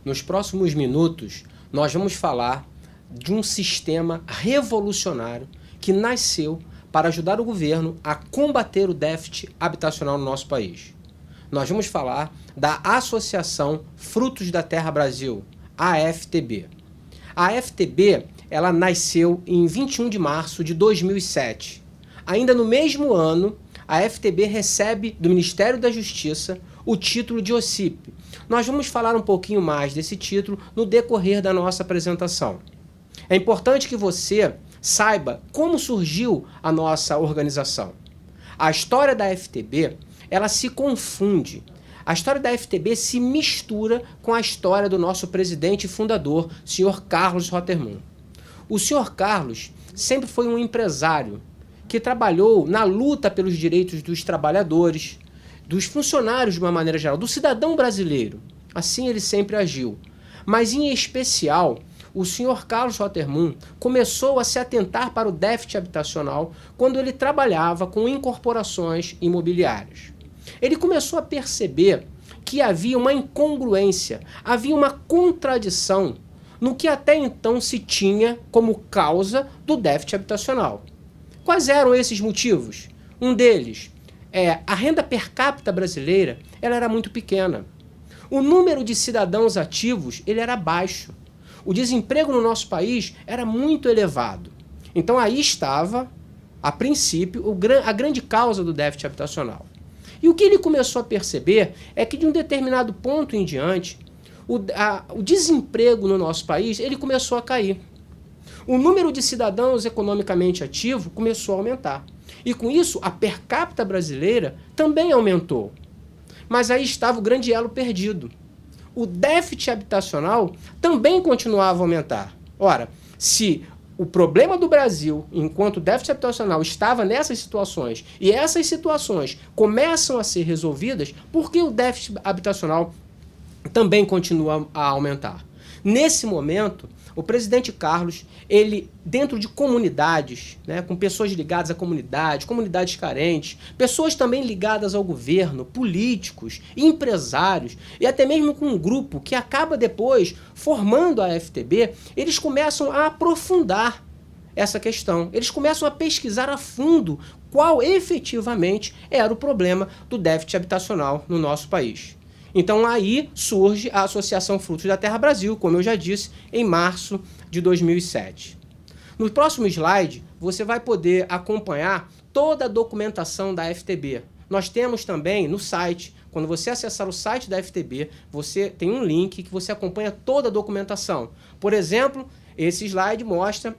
Nos próximos minutos, nós vamos falar de um sistema revolucionário que nasceu para ajudar o governo a combater o déficit habitacional no nosso país. Nós vamos falar da Associação Frutos da Terra Brasil, AFTB. A AFTB, ela nasceu em 21 de março de 2007. Ainda no mesmo ano, a AFTB recebe do Ministério da Justiça o título de OCIP. Nós vamos falar um pouquinho mais desse título no decorrer da nossa apresentação. É importante que você saiba como surgiu a nossa organização. A história da AFTB, ela se confunde. A história da AFTB se mistura com a história do nosso presidente e fundador, Sr. Carlos Rotterman. O Sr. Carlos sempre foi um empresário que trabalhou na luta pelos direitos dos trabalhadores, dos funcionários de uma maneira geral, do cidadão brasileiro. Assim ele sempre agiu. Mas, em especial, o Sr. Carlos Rotterman começou a se atentar para o déficit habitacional quando ele trabalhava com incorporações imobiliárias. Ele começou a perceber que havia uma incongruência, havia uma contradição no que até então se tinha como causa do déficit habitacional. Quais eram esses motivos? Um deles a renda per capita brasileira ela era muito pequena. O número de cidadãos ativos ele era baixo. O desemprego no nosso país era muito elevado. Então aí estava, a princípio, a grande causa do déficit habitacional. E o que ele começou a perceber é que de um determinado ponto em diante, o desemprego no nosso país ele começou a cair. O número de cidadãos economicamente ativos começou a aumentar. E com isso, a per capita brasileira também aumentou. Mas aí estava o grande elo perdido. O déficit habitacional também continuava a aumentar. Ora, se o problema do Brasil, enquanto o déficit habitacional estava nessas situações, e essas situações começam a ser resolvidas, por que o déficit habitacional também continua a aumentar? Nesse momento, o presidente Carlos, ele, dentro de comunidades, né, com pessoas ligadas à comunidade, comunidades carentes, pessoas também ligadas ao governo, políticos, empresários, e até mesmo com um grupo que acaba depois formando a AFTB, eles começam a aprofundar essa questão. Eles começam a pesquisar a fundo qual efetivamente era o problema do déficit habitacional no nosso país. Então aí surge a Associação Frutos da Terra Brasil, como eu já disse, em março de 2007. No próximo slide, você vai poder acompanhar toda a documentação da FTB. Nós temos também no site, quando você acessar o site da FTB, você tem um link que você acompanha toda a documentação. Por exemplo, esse slide mostra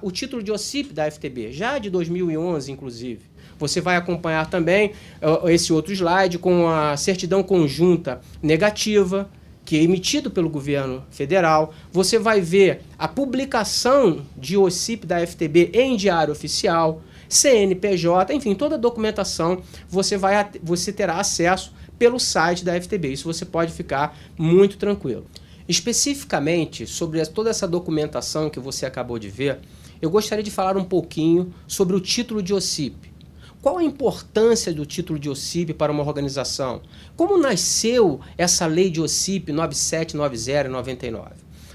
o título de OCIP da FTB, já de 2011, inclusive. Você vai acompanhar também esse outro slide com a certidão conjunta negativa, que é emitido pelo governo federal. Você vai ver a publicação de OCIP da FTB em diário oficial, CNPJ, enfim, toda a documentação você terá acesso pelo site da FTB. Isso você pode ficar muito tranquilo. Especificamente sobre toda essa documentação que você acabou de ver, eu gostaria de falar um pouquinho sobre o título de OCIP. Qual a importância do título de OCIP para uma organização? Como nasceu essa lei de OCIP 9790 e 99?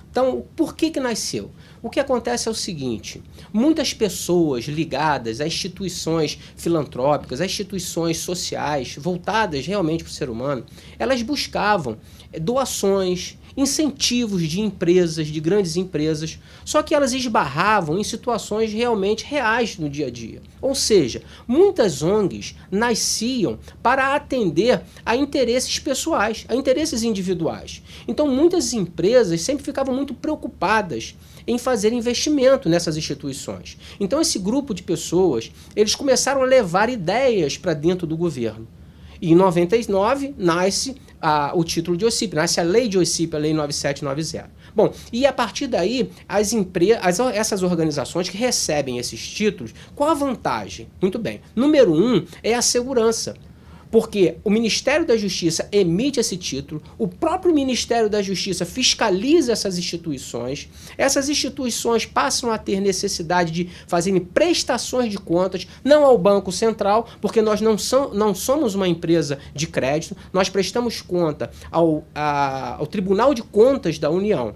Então, por que nasceu? O que acontece é o seguinte, muitas pessoas ligadas a instituições filantrópicas, a instituições sociais, voltadas realmente para o ser humano, elas buscavam doações, incentivos de empresas, de grandes empresas, só que elas esbarravam em situações realmente reais no dia a dia. Ou seja, muitas ONGs nasciam para atender a interesses pessoais, a interesses individuais. Então muitas empresas sempre ficavam muito preocupadas em fazer investimento nessas instituições. Então esse grupo de pessoas, eles começaram a levar ideias para dentro do governo. E em 99 nasce o título de OCIP, nasce a lei de OCIP, a lei 9790. Bom, e a partir daí, essas organizações que recebem esses títulos, qual a vantagem? Muito bem. Número 1 é a segurança. Porque o Ministério da Justiça emite esse título, o próprio Ministério da Justiça fiscaliza essas instituições passam a ter necessidade de fazerem prestações de contas, não ao Banco Central, porque nós não somos uma empresa de crédito, nós prestamos conta ao Tribunal de Contas da União.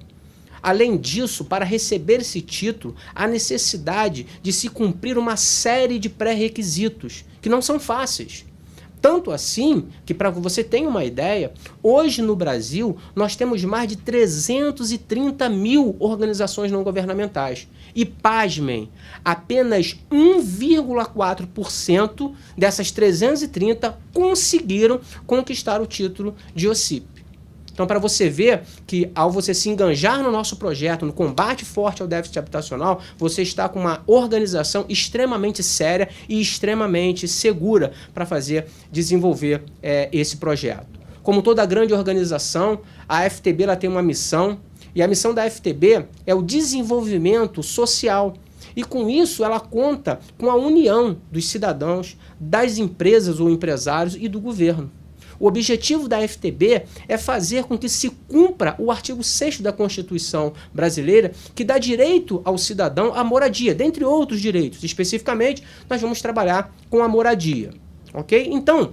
Além disso, para receber esse título, há necessidade de se cumprir uma série de pré-requisitos, que não são fáceis. Tanto assim que, para você ter uma ideia, hoje no Brasil nós temos mais de 330 mil organizações não governamentais. E, pasmem, apenas 1,4% dessas 330 conseguiram conquistar o título de OCIP. Então, para você ver que ao você se enganjar no nosso projeto, no combate forte ao déficit habitacional, você está com uma organização extremamente séria e extremamente segura para desenvolver esse projeto. Como toda grande organização, a FTB ela tem uma missão, e a missão da FTB é o desenvolvimento social. E com isso ela conta com a união dos cidadãos, das empresas ou empresários e do governo. O objetivo da FTB é fazer com que se cumpra o artigo 6º da Constituição brasileira, que dá direito ao cidadão à moradia, dentre outros direitos. Especificamente, nós vamos trabalhar com a moradia. Ok? Então,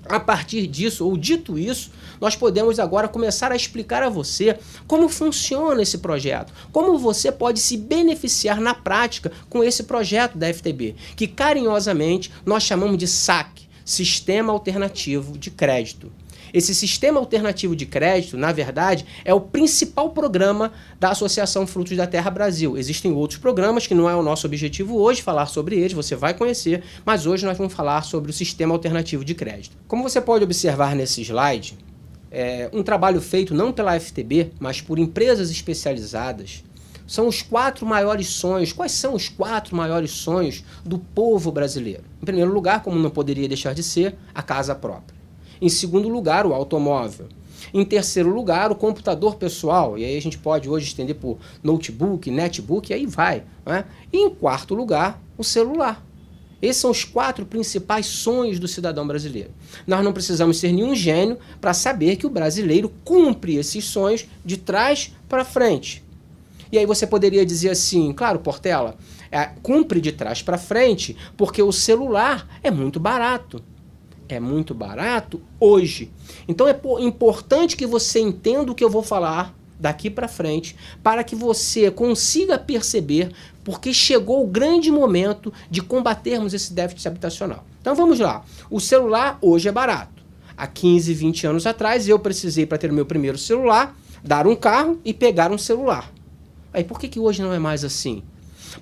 a partir disso, ou dito isso, nós podemos agora começar a explicar a você como funciona esse projeto, como você pode se beneficiar na prática com esse projeto da FTB, que carinhosamente nós chamamos de SAC, Sistema Alternativo de Crédito. Esse Sistema Alternativo de Crédito, na verdade, é o principal programa da Associação Frutos da Terra Brasil. Existem outros programas que não é o nosso objetivo hoje falar sobre eles, você vai conhecer, mas hoje nós vamos falar sobre o Sistema Alternativo de Crédito. Como você pode observar nesse slide, um trabalho feito não pela FTB, mas por empresas especializadas, são os 4 maiores sonhos. Quais são os 4 maiores sonhos do povo brasileiro? Em primeiro lugar, como não poderia deixar de ser, a casa própria. Em segundo lugar, o automóvel. Em terceiro lugar, o computador pessoal. E aí a gente pode hoje estender por notebook, netbook, e aí vai. Né? E em quarto lugar, o celular. Esses são os 4 principais sonhos do cidadão brasileiro. Nós não precisamos ser nenhum gênio para saber que o brasileiro cumpre esses sonhos de trás para frente. E aí você poderia dizer assim, claro, Portela, cumpre de trás para frente porque o celular é muito barato. É muito barato hoje. Então é importante que você entenda o que eu vou falar daqui para frente para que você consiga perceber porque chegou o grande momento de combatermos esse déficit habitacional. Então vamos lá. O celular hoje é barato. Há 15, 20 anos atrás eu precisei, para ter o meu primeiro celular, dar um carro e pegar um celular. Aí por que hoje não é mais assim?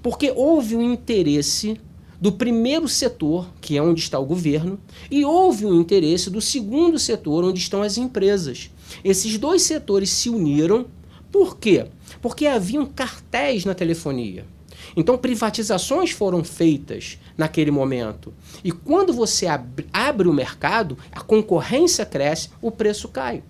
Porque houve um interesse do primeiro setor, que é onde está o governo, e houve um interesse do segundo setor, onde estão as empresas. Esses dois setores se uniram. Por quê? Porque haviam cartéis na telefonia. Então privatizações foram feitas naquele momento. E quando você abre o mercado, a concorrência cresce, o preço cai.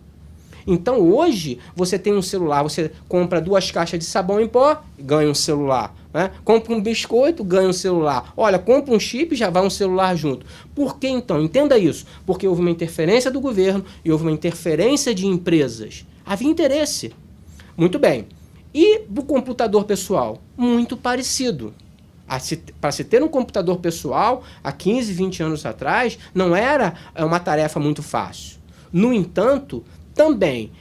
Então hoje você tem um celular, você compra 2 caixas de sabão em pó, ganha um celular. Né? Compra um biscoito, ganha um celular. Olha, compra um chip, já vai um celular junto. Por que então? Entenda isso. Porque houve uma interferência do governo e houve uma interferência de empresas. Havia interesse. Muito bem. E do computador pessoal? Muito parecido. Para se ter um computador pessoal, há 15, 20 anos atrás, não era uma tarefa muito fácil. No entanto, também,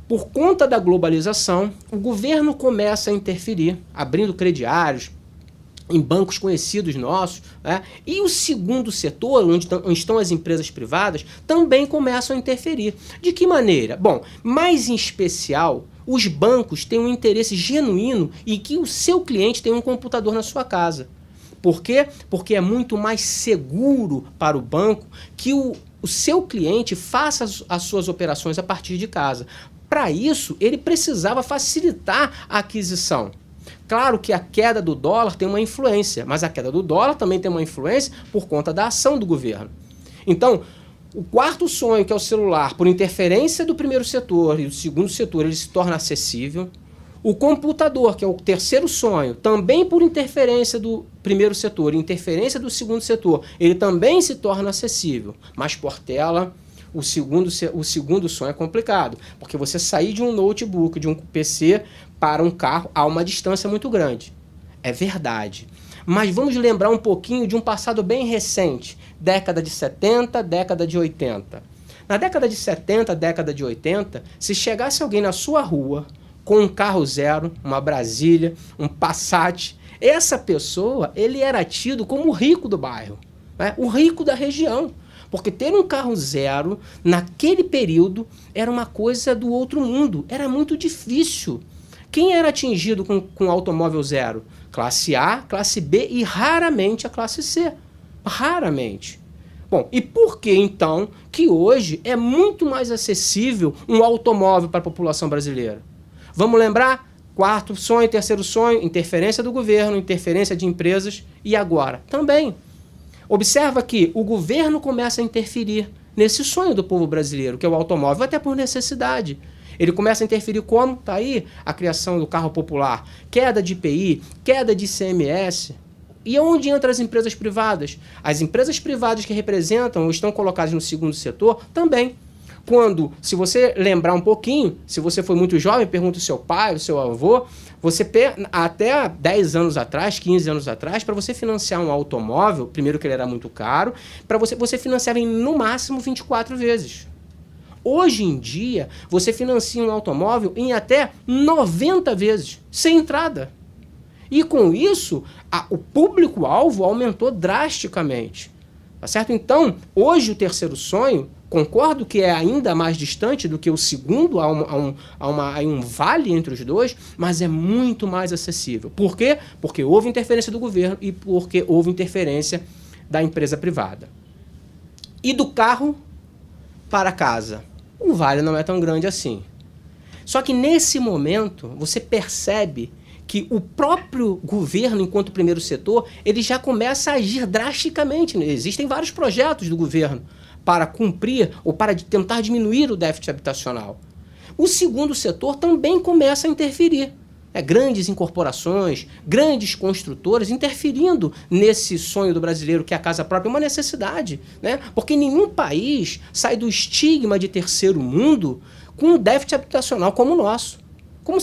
por conta da globalização, o governo começa a interferir, abrindo crediários em bancos conhecidos nossos, né? E o segundo setor, onde estão as empresas privadas, também começam a interferir. De que maneira? Bom, mais em especial, os bancos têm um interesse genuíno em que o seu cliente tenha um computador na sua casa. Por quê? Porque é muito mais seguro para o banco que o seu cliente faça as suas operações a partir de casa. Para isso, ele precisava facilitar a aquisição. Claro que a queda do dólar tem uma influência, mas a queda do dólar também tem uma influência por conta da ação do governo. Então, o quarto sonho, que é o celular, por interferência do primeiro setor e do segundo setor, ele se torna acessível. O computador, que é o terceiro sonho, também por interferência do primeiro setor, interferência do segundo setor, ele também se torna acessível. Mas Portela, o segundo sonho é complicado, porque você sair de um notebook, de um PC para um carro, há uma distância muito grande. É verdade. Mas vamos lembrar um pouquinho de um passado bem recente, década de 70, década de 80. Na década de 70, década de 80, se chegasse alguém na sua rua com um carro zero, uma Brasília, um Passat, essa pessoa, ele era tido como o rico do bairro, né? O rico da região. Porque ter um carro zero, naquele período, era uma coisa do outro mundo. Era muito difícil. Quem era atingido com automóvel zero? Classe A, classe B e raramente a classe C. Raramente. Bom, e por que então que hoje é muito mais acessível um automóvel para a população brasileira? Vamos lembrar? Quarto sonho, terceiro sonho, interferência do governo, interferência de empresas e agora também. Observa que o governo começa a interferir nesse sonho do povo brasileiro, que é o automóvel, até por necessidade. Ele começa a interferir como? Está aí a criação do carro popular, queda de IPI, queda de ICMS. E onde entram as empresas privadas? As empresas privadas que representam ou estão colocadas no segundo setor também. Quando, se você lembrar um pouquinho, se você foi muito jovem, pergunta o seu pai, o seu avô, até 10 anos atrás, 15 anos atrás, para você financiar um automóvel, primeiro que ele era muito caro, para você financiava em no máximo 24 vezes. Hoje em dia, você financia um automóvel em até 90 vezes, sem entrada. E com isso, o público-alvo aumentou drasticamente. Tá certo? Então, hoje o terceiro sonho, concordo que é ainda mais distante do que o segundo, há um vale entre os dois, mas é muito mais acessível. Por quê? Porque houve interferência do governo e porque houve interferência da empresa privada. E do carro para casa. O vale não é tão grande assim. Só que nesse momento, você percebe que o próprio governo, enquanto primeiro setor, ele já começa a agir drasticamente. Existem vários projetos do governo para cumprir ou para tentar diminuir o déficit habitacional. O segundo setor também começa a interferir. Grandes incorporações, grandes construtoras interferindo nesse sonho do brasileiro que é a casa própria, é uma necessidade, né? Porque nenhum país sai do estigma de terceiro mundo com um déficit habitacional como o nosso. Com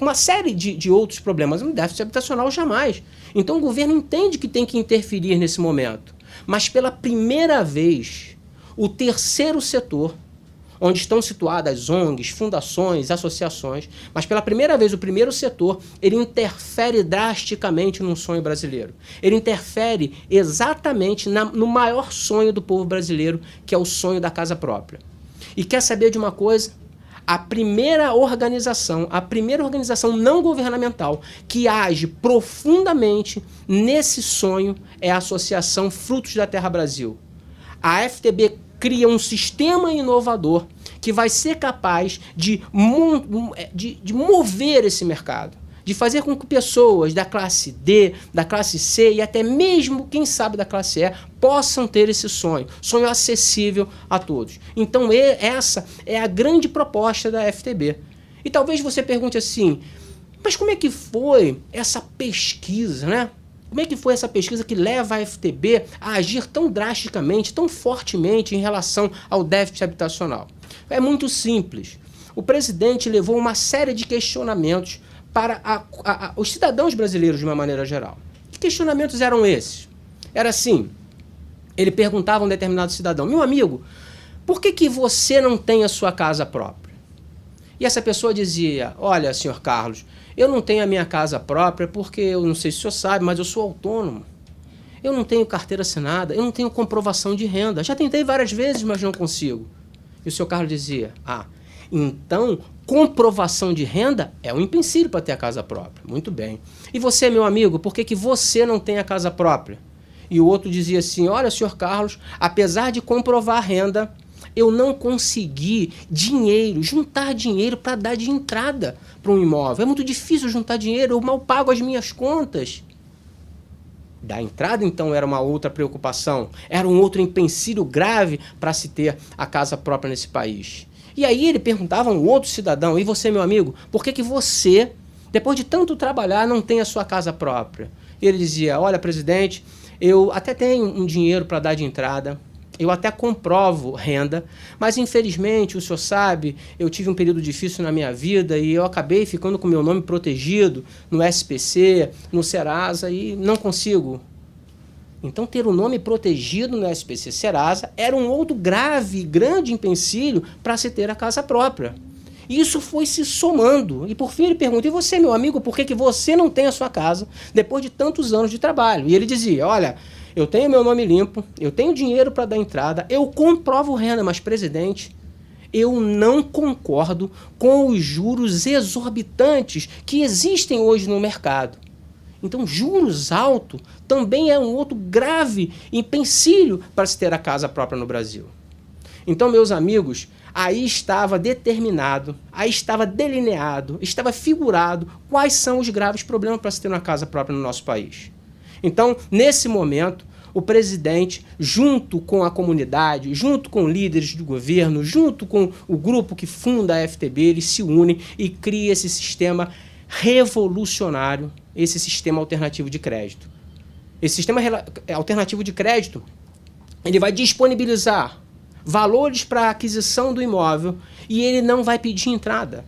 uma série de outros problemas, um déficit habitacional jamais. Então o governo entende que tem que interferir nesse momento. Mas pela primeira vez, o terceiro setor, onde estão situadas ONGs, fundações, associações, mas pela primeira vez o primeiro setor, ele interfere drasticamente no sonho brasileiro. Ele interfere exatamente no maior sonho do povo brasileiro, que é o sonho da casa própria. E quer saber de uma coisa? A primeira organização não governamental que age profundamente nesse sonho é a Associação Frutos da Terra Brasil. A FTB cria um sistema inovador que vai ser capaz de mover esse mercado, de fazer com que pessoas da classe D, da classe C e até mesmo, quem sabe, da classe E, possam ter esse sonho acessível a todos. Então essa é a grande proposta da FTB. E talvez você pergunte assim, mas como é que foi essa pesquisa, né? Como é que foi essa pesquisa que leva a FTB a agir tão drasticamente, tão fortemente em relação ao déficit habitacional? É muito simples. O presidente levou uma série de questionamentos para os cidadãos brasileiros de uma maneira geral. Que questionamentos eram esses? Era assim, ele perguntava a um determinado cidadão, meu amigo, por que você não tem a sua casa própria? E essa pessoa dizia, olha, senhor Carlos, eu não tenho a minha casa própria porque, eu não sei se o senhor sabe, mas eu sou autônomo. Eu não tenho carteira assinada, eu não tenho comprovação de renda. Já tentei várias vezes, mas não consigo. E o senhor Carlos dizia, então, comprovação de renda é um empecilho para ter a casa própria. Muito bem. E você, meu amigo, por que você não tem a casa própria? E o outro dizia assim, olha, senhor Carlos, apesar de comprovar a renda, eu não consegui juntar dinheiro para dar de entrada para um imóvel. É muito difícil juntar dinheiro, eu mal pago as minhas contas. Da entrada, então, era uma outra preocupação, era um outro empecilho grave para se ter a casa própria nesse país. E aí ele perguntava a um outro cidadão, e você, meu amigo, por que você depois de tanto trabalhar, não tem a sua casa própria. E ele dizia, olha, presidente, eu até tenho um dinheiro para dar de entrada, eu até comprovo renda, mas infelizmente, o senhor sabe, eu tive um período difícil na minha vida e eu acabei ficando com meu nome protegido no SPC, no Serasa e não consigo. Então, ter o nome protegido no SPC Serasa era um outro grave, grande empecilho para se ter a casa própria. Isso foi se somando. E por fim ele pergunta, e você, meu amigo, por que você não tem a sua casa depois de tantos anos de trabalho? E ele dizia, olha, eu tenho meu nome limpo, eu tenho dinheiro para dar entrada, eu comprovo renda, mas, presidente, eu não concordo com os juros exorbitantes que existem hoje no mercado. Então, juros altos também é um outro grave empecilho para se ter a casa própria no Brasil. Então, meus amigos, aí estava determinado, aí estava delineado, estava figurado quais são os graves problemas para se ter uma casa própria no nosso país. Então, nesse momento, o presidente, junto com a comunidade, junto com líderes do governo, junto com o grupo que funda a FTB, eles se unem e criam esse sistema revolucionário, esse sistema alternativo de crédito. Esse sistema alternativo de crédito, ele vai disponibilizar valores para a aquisição do imóvel e ele não vai pedir entrada.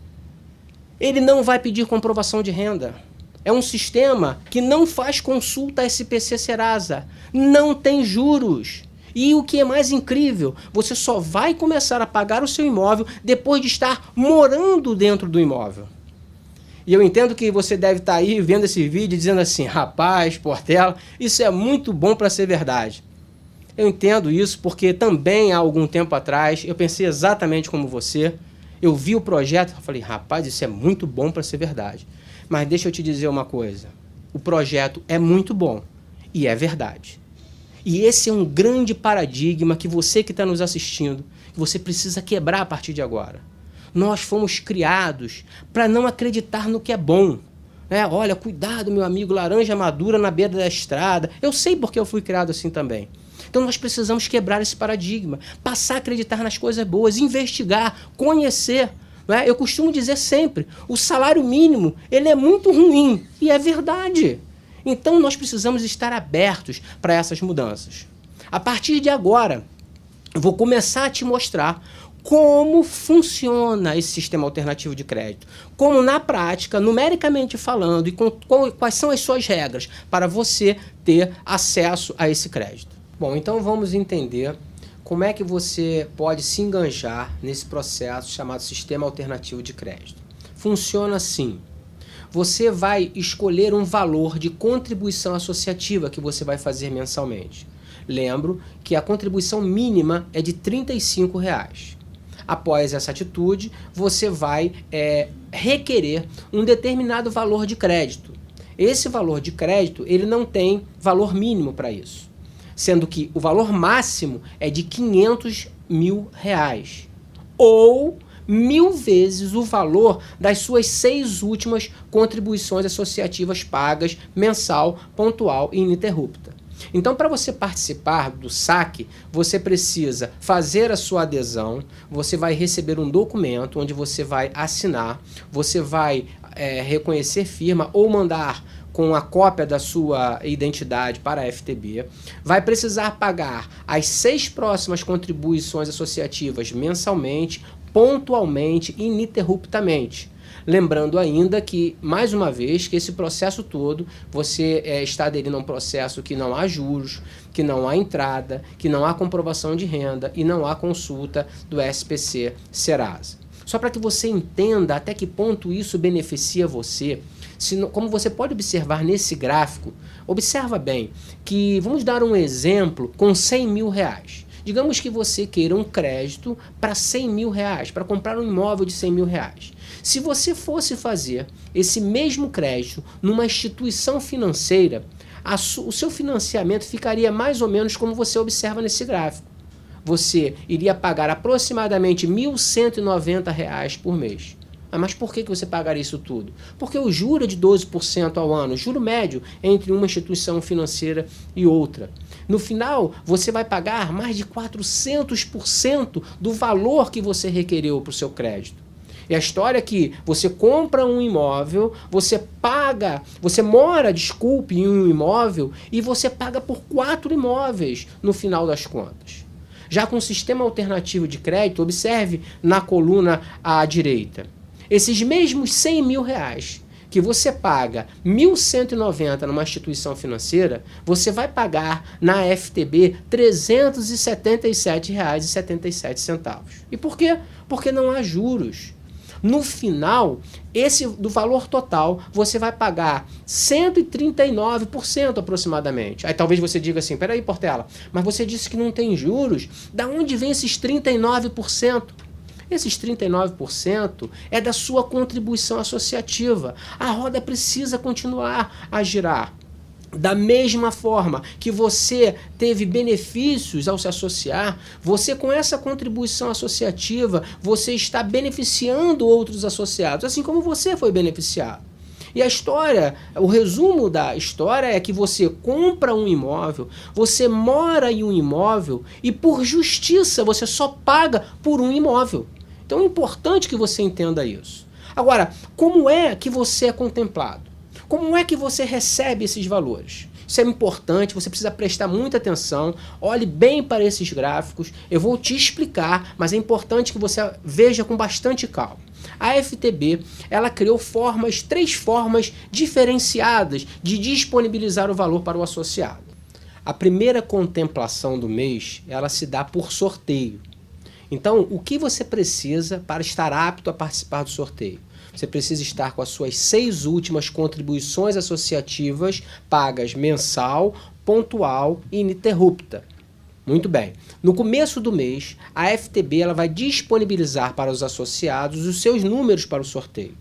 Ele não vai pedir comprovação de renda. É um sistema que não faz consulta SPC Serasa, não tem juros. E o que é mais incrível, você só vai começar a pagar o seu imóvel depois de estar morando dentro do imóvel. E eu entendo que você deve estar aí vendo esse vídeo dizendo assim, rapaz, Portela, isso é muito bom para ser verdade. Eu entendo isso porque também há algum tempo atrás eu pensei exatamente como você. Eu vi o projeto e falei, rapaz, isso é muito bom para ser verdade. Mas deixa eu te dizer uma coisa, o projeto é muito bom e é verdade. E esse é um grande paradigma que você que está nos assistindo, que você precisa quebrar a partir de agora. Nós fomos criados para não acreditar no que é bom. Olha, cuidado, meu amigo, laranja madura na beira da estrada. Eu sei porque eu fui criado assim também. Então nós precisamos quebrar esse paradigma, passar a acreditar nas coisas boas, investigar, conhecer. Eu costumo dizer sempre, o salário mínimo ele é muito ruim, e é verdade. Então nós precisamos estar abertos para essas mudanças. A partir de agora, eu vou começar a te mostrar como funciona esse sistema alternativo de crédito, como na prática, numericamente falando, e quais são as suas regras para você ter acesso a esse crédito. Bom, então vamos entender como é que você pode se enganjar nesse processo chamado sistema alternativo de crédito. Funciona assim. Você vai escolher um valor de contribuição associativa que você vai fazer mensalmente. Lembro que a contribuição mínima é de R$ 35. Após essa atitude, você vai requerer um determinado valor de crédito. Esse valor de crédito ele não tem valor mínimo para isso, sendo que o valor máximo é de R$ 500 mil, ou 1000 vezes o valor das suas 6 últimas contribuições associativas pagas mensal, pontual e ininterrupta. Então, para você participar do saque, você precisa fazer a sua adesão, você vai receber um documento onde você vai assinar, você vai reconhecer firma ou mandar com a cópia da sua identidade para a FTB, vai precisar pagar as 6 próximas contribuições associativas mensalmente, pontualmente e ininterruptamente. Lembrando ainda que, mais uma vez, que esse processo todo, você está aderindo a um processo que não há juros, que não há entrada, que não há comprovação de renda e não há consulta do SPC Serasa. Só para que você entenda até que ponto isso beneficia você, como você pode observar nesse gráfico, observa bem que, vamos dar um exemplo com R$100 mil. Digamos que você queira um crédito para R$100 mil, para comprar um imóvel de R$100 mil. Se você fosse fazer esse mesmo crédito numa instituição financeira, o seu financiamento ficaria mais ou menos como você observa nesse gráfico. Você iria pagar aproximadamente R$ 1.190 por mês. Mas por que você pagaria isso tudo? Porque o juro é de 12% ao ano, juro médio entre uma instituição financeira e outra. No final, você vai pagar mais de 400% do valor que você requereu para o seu crédito. É a história que você compra um imóvel, você mora, em um imóvel e você paga por 4 imóveis no final das contas. Já com o sistema alternativo de crédito, observe na coluna à direita. Esses mesmos 100 mil reais que você paga 1.190 numa instituição financeira, você vai pagar na FTB R$ 377,77. E por quê? Porque não há juros. No final, do valor total, você vai pagar 139% aproximadamente. Aí talvez você diga assim, peraí, Portela, mas você disse que não tem juros. Da onde vem esses 39%? Esses 39% é da sua contribuição associativa. A roda precisa continuar a girar. Da mesma forma que você teve benefícios ao se associar, você com essa contribuição associativa, você está beneficiando outros associados, assim como você foi beneficiado. E a história, o resumo da história é que você compra um imóvel, você mora em um imóvel e por justiça você só paga por um imóvel. Então é importante que você entenda isso. Agora, como é que você é contemplado? Como é que você recebe esses valores? Isso é importante, você precisa prestar muita atenção, olhe bem para esses gráficos, eu vou te explicar, mas é importante que você veja com bastante calma. A FTB, ela criou 3 formas diferenciadas de disponibilizar o valor para o associado. A primeira contemplação do mês, ela se dá por sorteio. Então, o que você precisa para estar apto a participar do sorteio? Você precisa estar com as suas 6 últimas contribuições associativas pagas mensal, pontual e ininterrupta. Muito bem. No começo do mês, a FTB ela vai disponibilizar para os associados os seus números para o sorteio.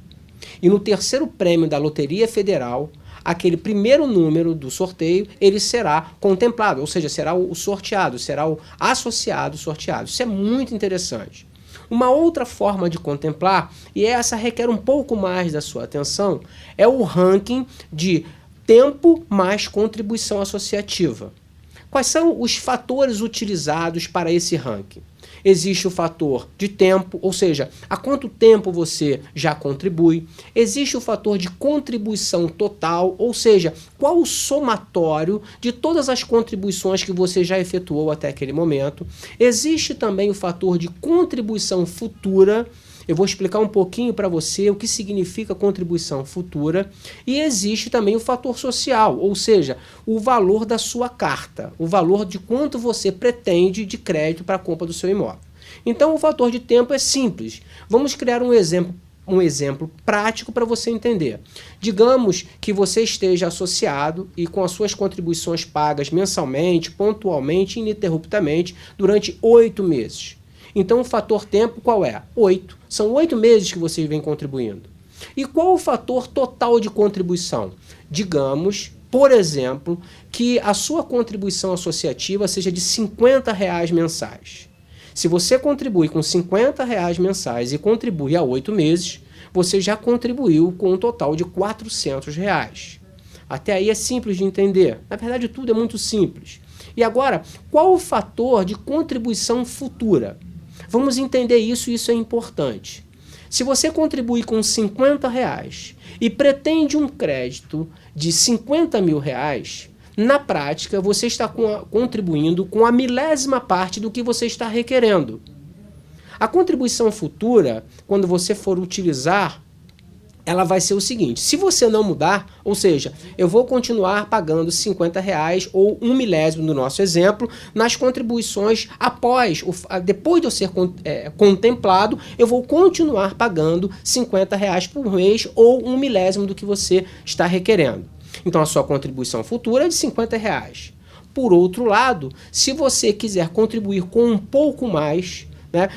E no terceiro prêmio da Loteria Federal, aquele primeiro número do sorteio, ele será contemplado, ou seja, será o sorteado, será o associado sorteado. Isso é muito interessante. Uma outra forma de contemplar, e essa requer um pouco mais da sua atenção, é o ranking de tempo mais contribuição associativa. Quais são os fatores utilizados para esse ranking? Existe o fator de tempo, ou seja, há quanto tempo você já contribui. Existe o fator de contribuição total, ou seja, qual o somatório de todas as contribuições que você já efetuou até aquele momento. Existe também o fator de contribuição futura. Eu vou explicar um pouquinho para você o que significa contribuição futura. E existe também o fator social, ou seja, o valor da sua carta, o valor de quanto você pretende de crédito para a compra do seu imóvel. Então, o fator de tempo é simples. Vamos criar um exemplo prático para você entender. Digamos que você esteja associado e com as suas contribuições pagas mensalmente, pontualmente e ininterruptamente durante 8 meses. Então, o fator tempo qual é? 8. São 8 meses que você vem contribuindo. E qual o fator total de contribuição? Digamos, por exemplo, que a sua contribuição associativa seja de R$ 50 mensais. Se você contribui com R$ 50 mensais e contribui há 8 meses, você já contribuiu com um total de R$ 400. Até aí é simples de entender. Na verdade, tudo é muito simples. E agora, qual o fator de contribuição futura? Vamos entender isso, e isso é importante. Se você contribui com R$ 50 e pretende um crédito de R$ 50 mil, na prática você está contribuindo com a milésima parte do que você está requerendo. A contribuição futura, quando você for utilizar, ela vai ser o seguinte: se você não mudar, ou seja, eu vou continuar pagando R$ 50 ou 1/1000 no nosso exemplo, nas contribuições depois de eu ser contemplado, eu vou continuar pagando R$ 50 por mês ou 1/1000 do que você está requerendo. Então a sua contribuição futura é de R$ 50. Por outro lado, se você quiser contribuir com um pouco mais,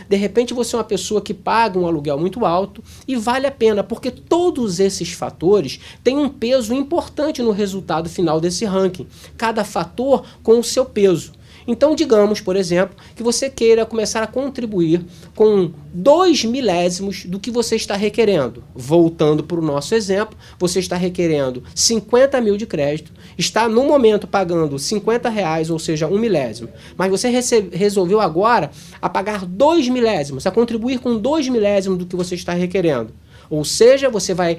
de repente você é uma pessoa que paga um aluguel muito alto e vale a pena, porque todos esses fatores têm um peso importante no resultado final desse ranking. Cada fator com o seu peso. Então, digamos, por exemplo, que você queira começar a contribuir com 2 milésimos do que você está requerendo. Voltando para o nosso exemplo, você está requerendo 50 mil de crédito, está no momento pagando R$50, ou seja, 1 milésimo, mas você resolveu agora a pagar 2 milésimos, a contribuir com 2 milésimos do que você está requerendo. Ou seja,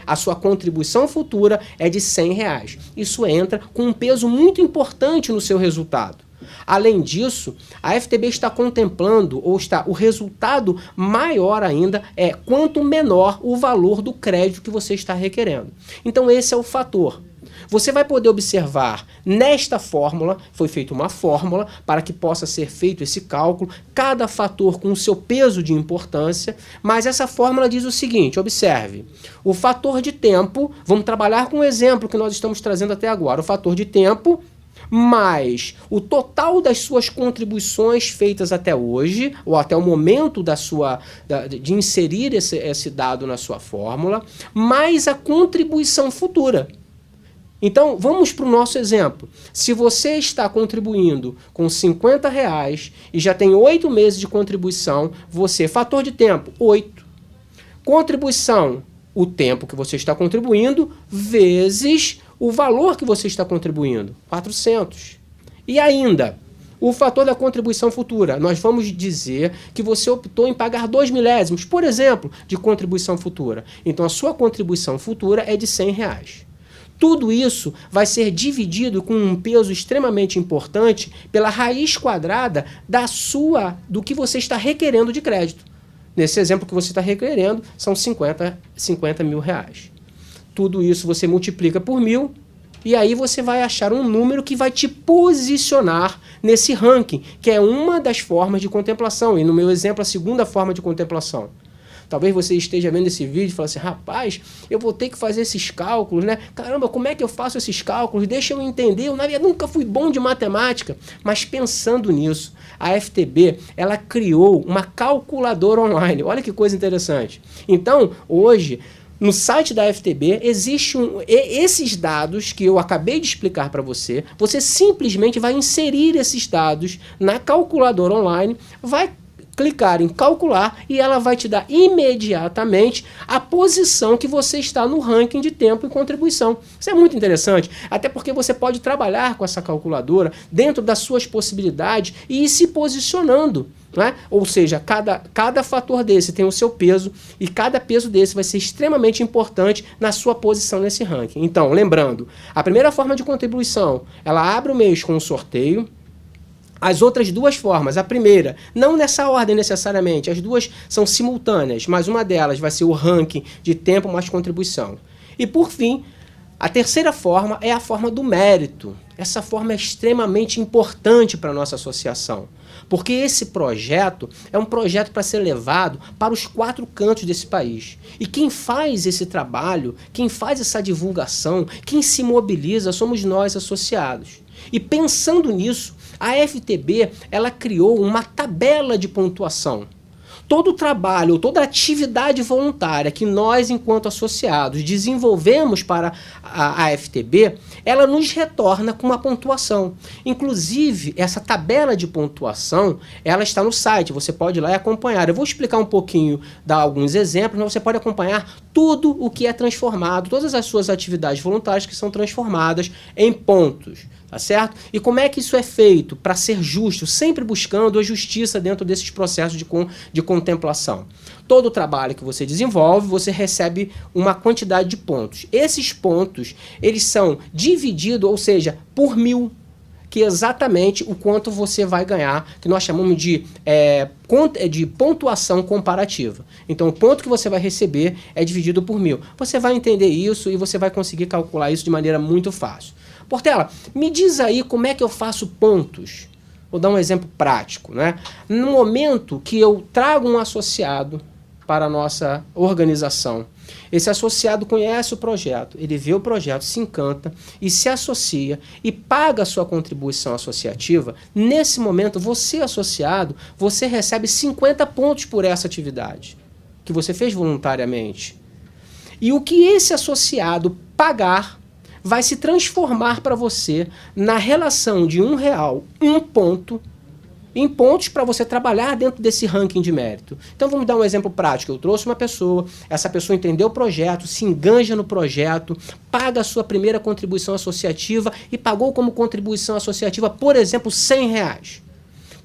a sua contribuição futura é de R$100. Isso entra com um peso muito importante no seu resultado. Além disso, a FTB está contemplando, o resultado maior ainda é quanto menor o valor do crédito que você está requerendo. Então esse é o fator. Você vai poder observar nesta fórmula, foi feita uma fórmula para que possa ser feito esse cálculo, cada fator com o seu peso de importância, mas essa fórmula diz o seguinte, observe, o fator de tempo, vamos trabalhar com o exemplo que nós estamos trazendo até agora, o fator de tempo mais o total das suas contribuições feitas até hoje, ou até o momento de inserir esse dado na sua fórmula, mais a contribuição futura. Então, vamos para o nosso exemplo. Se você está contribuindo com R$50 e já tem 8 meses de contribuição, fator de tempo, 8. Contribuição, o tempo que você está contribuindo, vezes o valor que você está contribuindo, 400. E ainda, o fator da contribuição futura. Nós vamos dizer que você optou em pagar 2 milésimos, por exemplo, de contribuição futura. Então, a sua contribuição futura é de R$100. Tudo isso vai ser dividido com um peso extremamente importante pela raiz quadrada do que você está requerendo de crédito. Nesse exemplo que você está requerendo, são 50 mil reais. Tudo isso você multiplica por 1.000 e aí você vai achar um número que vai te posicionar nesse ranking, que é uma das formas de contemplação. E no meu exemplo, a segunda forma de contemplação. Talvez você esteja vendo esse vídeo e fale assim, rapaz, eu vou ter que fazer esses cálculos, né? Caramba, como é que eu faço esses cálculos? Deixa eu entender, eu nunca fui bom de matemática. Mas pensando nisso, a FTB, ela criou uma calculadora online. Olha que coisa interessante. Então, hoje, no site da FTB, esses dados que eu acabei de explicar para você, você simplesmente vai inserir esses dados na calculadora online, vai clicar em calcular e ela vai te dar imediatamente a posição que você está no ranking de tempo e contribuição. Isso é muito interessante, até porque você pode trabalhar com essa calculadora dentro das suas possibilidades e ir se posicionando. Né? Ou seja, cada fator desse tem o seu peso e cada peso desse vai ser extremamente importante na sua posição nesse ranking. Então, lembrando, a primeira forma de contribuição, ela abre o mês com um sorteio. As outras duas formas, a primeira, não nessa ordem necessariamente, as duas são simultâneas, mas uma delas vai ser o ranking de tempo mais contribuição. E por fim, a terceira forma é a forma do mérito. Essa forma é extremamente importante para a nossa associação, porque esse projeto é um projeto para ser levado para os 4 cantos desse país. E quem faz esse trabalho, quem faz essa divulgação, quem se mobiliza, somos nós associados. E pensando nisso, a FTB ela criou uma tabela de pontuação. Todo o trabalho, toda a atividade voluntária que nós, enquanto associados, desenvolvemos para a FTB, ela nos retorna com uma pontuação. Inclusive, essa tabela de pontuação, ela está no site, você pode ir lá e acompanhar. Eu vou explicar um pouquinho, dar alguns exemplos, mas você pode acompanhar tudo o que é transformado, todas as suas atividades voluntárias que são transformadas em pontos. Tá certo? E como é que isso é feito? Para ser justo, sempre buscando a justiça dentro desses processos de contemplação. Todo o trabalho que você desenvolve, você recebe uma quantidade de pontos. Esses pontos, eles são divididos, ou seja, por 1.000, que é exatamente o quanto você vai ganhar, que nós chamamos de pontuação comparativa. Então, o ponto que você vai receber é dividido por 1.000. Você vai entender isso e você vai conseguir calcular isso de maneira muito fácil. Portela, me diz aí como é que eu faço pontos. Vou dar um exemplo prático, né? No momento que eu trago um associado para a nossa organização, esse associado conhece o projeto, ele vê o projeto, se encanta e se associa e paga a sua contribuição associativa, nesse momento, você associado, você recebe 50 pontos por essa atividade que você fez voluntariamente. E o que esse associado pagar vai se transformar para você na relação de R$1, 1 ponto, em pontos para você trabalhar dentro desse ranking de mérito. Então vamos dar um exemplo prático. Eu trouxe uma pessoa, essa pessoa entendeu o projeto, se enganja no projeto, paga a sua primeira contribuição associativa e pagou como contribuição associativa, por exemplo, R$100.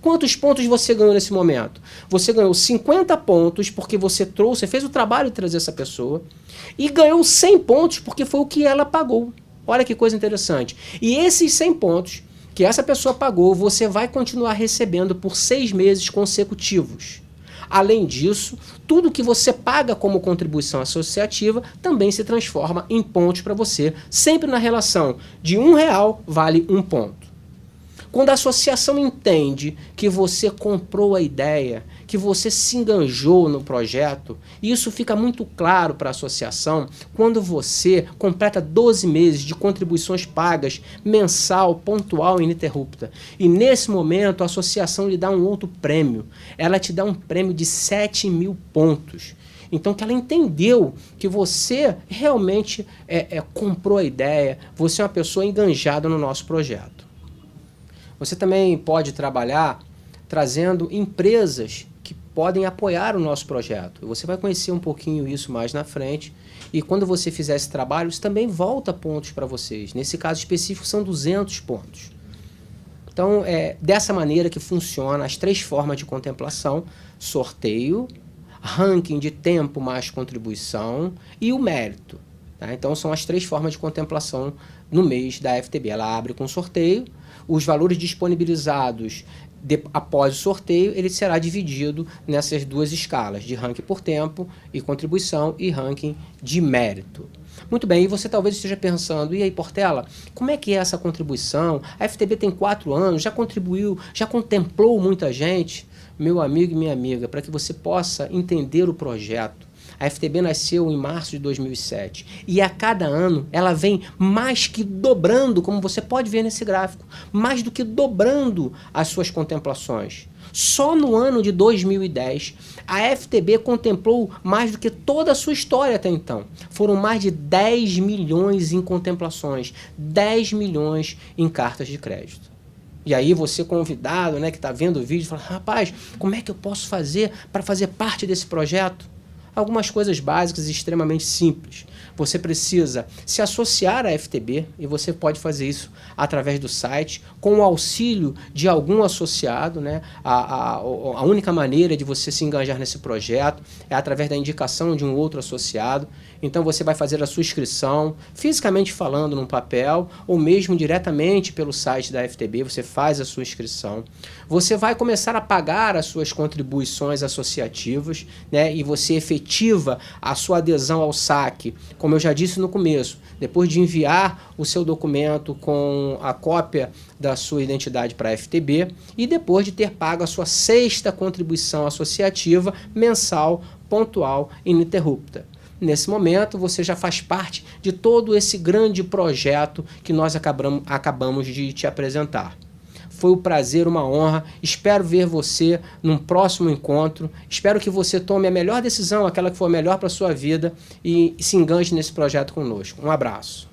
Quantos pontos você ganhou nesse momento? Você ganhou 50 pontos porque você trouxe, fez o trabalho de trazer essa pessoa e ganhou 100 pontos porque foi o que ela pagou. Olha que coisa interessante. E esses 100 pontos que essa pessoa pagou, você vai continuar recebendo por 6 meses consecutivos. Além disso, tudo que você paga como contribuição associativa também se transforma em pontos para você, sempre na relação de R$1 vale 1 ponto. Quando a associação entende que você comprou a ideia, que você se enganjou no projeto, isso fica muito claro para a associação quando você completa 12 meses de contribuições pagas, mensal, pontual e ininterrupta. E nesse momento a associação lhe dá um outro prêmio. Ela te dá um prêmio de 7.000 pontos. Então, que ela entendeu que você realmente comprou a ideia, você é uma pessoa enganjada no nosso projeto. Você também pode trabalhar trazendo empresas que podem apoiar o nosso projeto. Você vai conhecer um pouquinho isso mais na frente. E quando você fizer esse trabalho, isso também volta pontos para vocês. Nesse caso específico, são 200 pontos. Então, é dessa maneira que funciona as 3 formas de contemplação: sorteio, ranking de tempo mais contribuição e o mérito. Tá? Então, são as 3 formas de contemplação no mês da FTB. Ela abre com sorteio. Os valores disponibilizados após o sorteio, ele será dividido nessas 2 escalas, de ranking por tempo e contribuição e ranking de mérito. Muito bem, e você talvez esteja pensando, e aí, Portela, como é que é essa contribuição? A FTB tem 4 anos, já contribuiu, já contemplou muita gente? Meu amigo e minha amiga, para que você possa entender o projeto, a FTB nasceu em março de 2007 e a cada ano ela vem mais que dobrando, como você pode ver nesse gráfico, mais do que dobrando as suas contemplações. Só no ano de 2010, a FTB contemplou mais do que toda a sua história até então. Foram mais de 10 milhões em contemplações, 10 milhões em cartas de crédito. E aí você convidado, né, que está vendo o vídeo, fala, rapaz, como é que eu posso fazer para fazer parte desse projeto? Algumas coisas básicas e extremamente simples. Você precisa se associar à FTB e você pode fazer isso através do site, com o auxílio de algum associado, né? A única maneira de você se engajar nesse projeto é através da indicação de um outro associado. Então você vai fazer a sua inscrição, fisicamente falando num papel, ou mesmo diretamente pelo site da FTB, você faz a sua inscrição. Você vai começar a pagar as suas contribuições associativas, né? E você efetiva a sua adesão ao saque, como eu já disse no começo, depois de enviar o seu documento com a cópia da sua identidade para a FTB e depois de ter pago a sua 6ª contribuição associativa mensal, pontual e ininterrupta. Nesse momento, você já faz parte de todo esse grande projeto que nós acabamos de te apresentar. Foi um prazer, uma honra. Espero ver você num próximo encontro. Espero que você tome a melhor decisão, aquela que for melhor para a sua vida e se engane nesse projeto conosco. Um abraço.